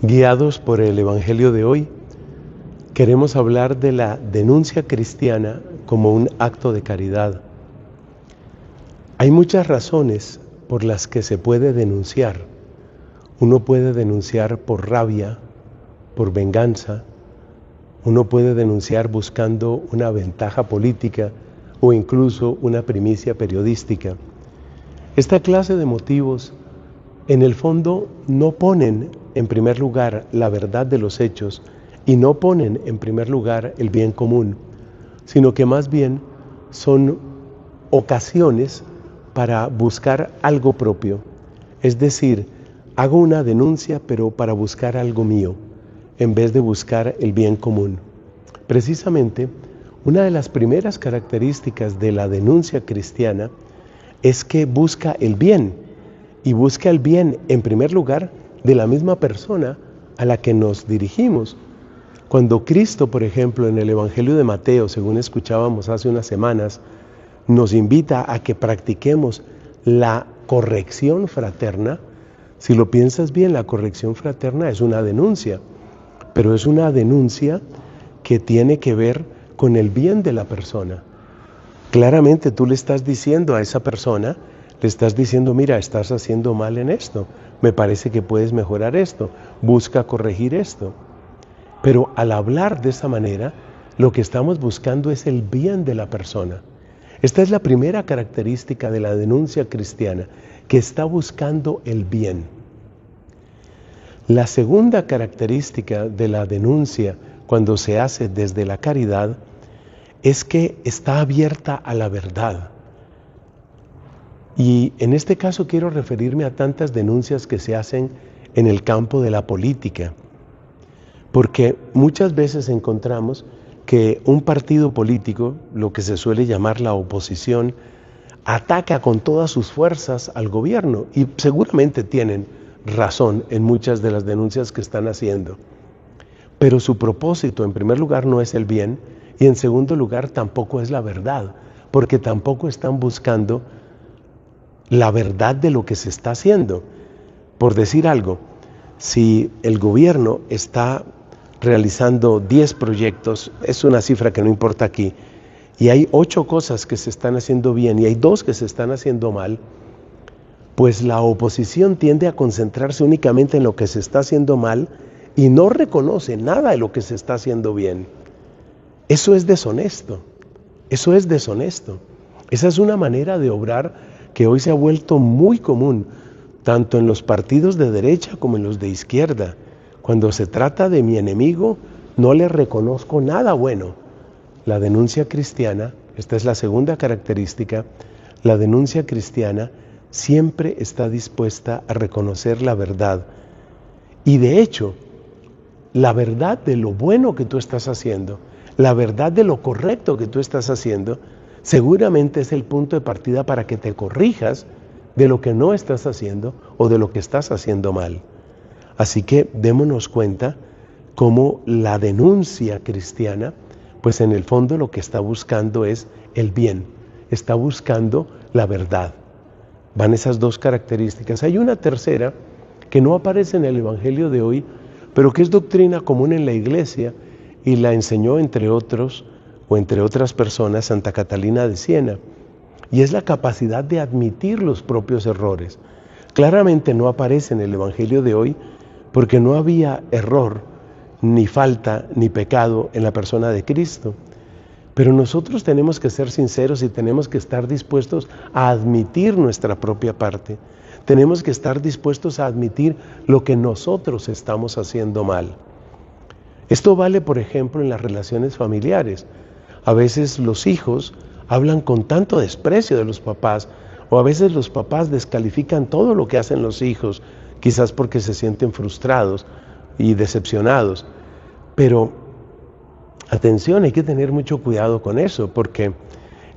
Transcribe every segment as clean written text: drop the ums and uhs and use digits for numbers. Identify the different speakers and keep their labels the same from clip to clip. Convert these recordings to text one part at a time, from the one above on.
Speaker 1: Guiados por el Evangelio de hoy, queremos hablar de la denuncia cristiana como un acto de caridad. Hay muchas razones por las que se puede denunciar. Uno puede denunciar por rabia, por venganza. Uno puede denunciar buscando una ventaja política o incluso una primicia periodística. Esta clase de motivos, en el fondo, no ponen en primer lugar la verdad de los hechos y no ponen en primer lugar el bien común, sino que más bien son ocasiones para buscar algo propio. Es decir, hago una denuncia pero para buscar algo mío, en vez de buscar el bien común. Precisamente, una de las primeras características de la denuncia cristiana es que busca el bien, y busca el bien en primer lugar de la misma persona a la que nos dirigimos. Cuando Cristo, por ejemplo, en el Evangelio de Mateo, según escuchábamos hace unas semanas, nos invita a que practiquemos la corrección fraterna. Si lo piensas bien, la corrección fraterna es una denuncia, pero es una denuncia que tiene que ver con el bien de la persona. Claramente tú le estás diciendo a esa persona, le estás diciendo, mira, estás haciendo mal en esto, me parece que puedes mejorar esto, busca corregir esto. Pero al hablar de esa manera, lo que estamos buscando es el bien de la persona. Esta es la primera característica de la denuncia cristiana, que está buscando el bien. La segunda característica de la denuncia, cuando se hace desde la caridad, es que está abierta a la verdad. Y en este caso quiero referirme a tantas denuncias que se hacen en el campo de la política, porque muchas veces encontramos que un partido político, lo que se suele llamar la oposición, ataca con todas sus fuerzas al gobierno, y seguramente tienen razón en muchas de las denuncias que están haciendo. Pero su propósito, en primer lugar, no es el bien, y en segundo lugar, tampoco es la verdad, porque tampoco están buscando la verdad de lo que se está haciendo. Por decir algo, si el gobierno está realizando 10 proyectos, es una cifra que no importa aquí, y hay 8 cosas que se están haciendo bien y hay 2 que se están haciendo mal, pues la oposición tiende a concentrarse únicamente en lo que se está haciendo mal y no reconoce nada de lo que se está haciendo bien. Eso es deshonesto, eso es deshonesto. Esa es una manera de obrar que hoy se ha vuelto muy común, tanto en los partidos de derecha como en los de izquierda. Cuando se trata de mi enemigo, no le reconozco nada bueno. La denuncia cristiana, esta es la segunda característica, la denuncia cristiana siempre está dispuesta a reconocer la verdad. Y de hecho, la verdad de lo bueno que tú estás haciendo, la verdad de lo correcto que tú estás haciendo, seguramente es el punto de partida para que te corrijas de lo que no estás haciendo o de lo que estás haciendo mal. Así que démonos cuenta cómo la denuncia cristiana, pues en el fondo lo que está buscando es el bien, está buscando la verdad. Van esas 2 características. Hay una tercera que no aparece en el Evangelio de hoy, pero que es doctrina común en la Iglesia y la enseñó entre otros o entre otras personas Santa Catalina de Siena, y es la capacidad de admitir los propios errores. Claramente no aparece en el Evangelio de hoy porque no había error, ni falta, ni pecado en la persona de Cristo. Pero nosotros tenemos que ser sinceros y tenemos que estar dispuestos a admitir nuestra propia parte. Tenemos que estar dispuestos a admitir lo que nosotros estamos haciendo mal. Esto vale, por ejemplo, en las relaciones familiares. A veces los hijos hablan con tanto desprecio de los papás, o a veces los papás descalifican todo lo que hacen los hijos, quizás porque se sienten frustrados y decepcionados. Pero, atención, hay que tener mucho cuidado con eso, porque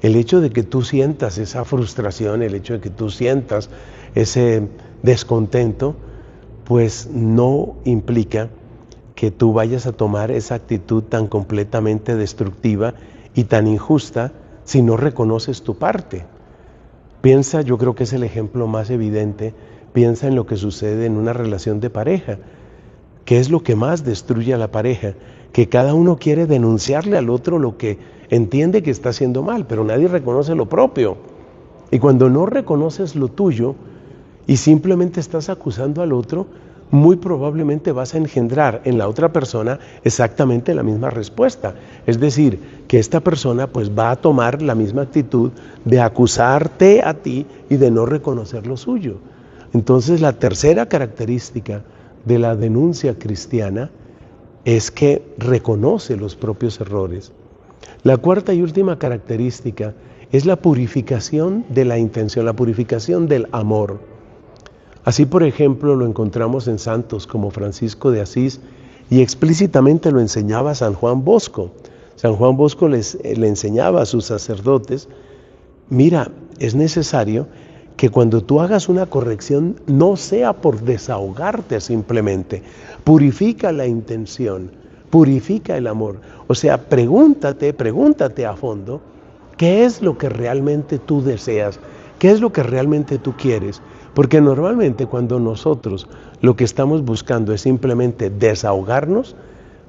Speaker 1: el hecho de que tú sientas esa frustración, el hecho de que tú sientas ese descontento, pues no implica que tú vayas a tomar esa actitud tan completamente destructiva y tan injusta si no reconoces tu parte. Piensa, yo creo que es el ejemplo más evidente, piensa en lo que sucede en una relación de pareja. que es lo que más destruye a la pareja, que cada uno quiere denunciarle al otro lo que entiende que está haciendo mal, pero nadie reconoce lo propio. Y cuando no reconoces lo tuyo y simplemente estás acusando al otro, muy probablemente vas a engendrar en la otra persona exactamente la misma respuesta. Es decir, que esta persona pues va a tomar la misma actitud de acusarte a ti y de no reconocer lo suyo. Entonces, la tercera característica de la denuncia cristiana es que reconoce los propios errores. La cuarta y última característica es la purificación de la intención, la purificación del amor. Así, por ejemplo, lo encontramos en santos como Francisco de Asís y explícitamente lo enseñaba San Juan Bosco. San Juan Bosco le enseñaba a sus sacerdotes, mira, es necesario que cuando tú hagas una corrección no sea por desahogarte simplemente, purifica la intención, purifica el amor. O sea, pregúntate a fondo, ¿qué es lo que realmente tú deseas? ¿Qué es lo que realmente tú quieres? Porque normalmente cuando nosotros lo que estamos buscando es simplemente desahogarnos,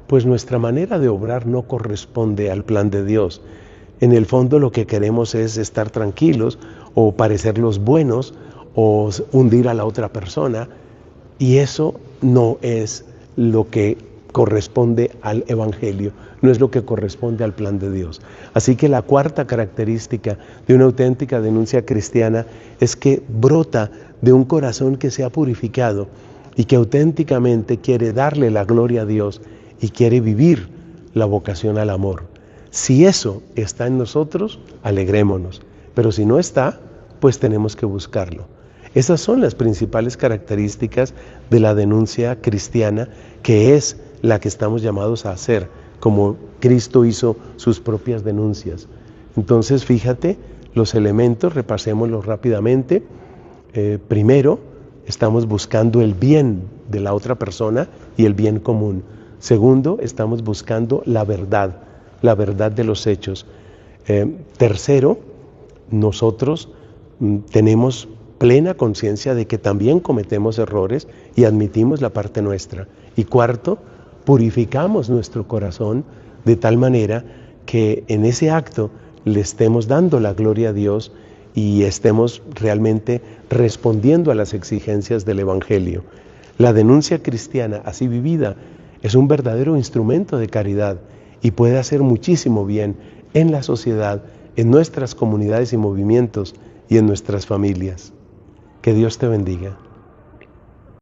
Speaker 1: pues nuestra manera de obrar no corresponde al plan de Dios. En el fondo lo que queremos es estar tranquilos o parecer los buenos o hundir a la otra persona, y eso no es lo que corresponde al Evangelio, no es lo que corresponde al plan de Dios. Así que la cuarta característica de una auténtica denuncia cristiana es que brota de un corazón que se ha purificado y que auténticamente quiere darle la gloria a Dios y quiere vivir la vocación al amor. Si eso está en nosotros, alegrémonos, pero si no está, pues tenemos que buscarlo. Esas son las principales características de la denuncia cristiana, que es la que estamos llamados a hacer, como Cristo hizo sus propias denuncias. Entonces, fíjate, los elementos, repasémoslos rápidamente. Primero, estamos buscando el bien de la otra persona y el bien común. Segundo, estamos buscando la verdad de los hechos. Tercero, nosotros tenemos plena conciencia de que también cometemos errores y admitimos la parte nuestra. Y cuarto, purificamos nuestro corazón de tal manera que en ese acto le estemos dando la gloria a Dios y estemos realmente respondiendo a las exigencias del Evangelio. La denuncia cristiana así vivida es un verdadero instrumento de caridad y puede hacer muchísimo bien en la sociedad, en nuestras comunidades y movimientos y en nuestras familias. Que Dios te bendiga.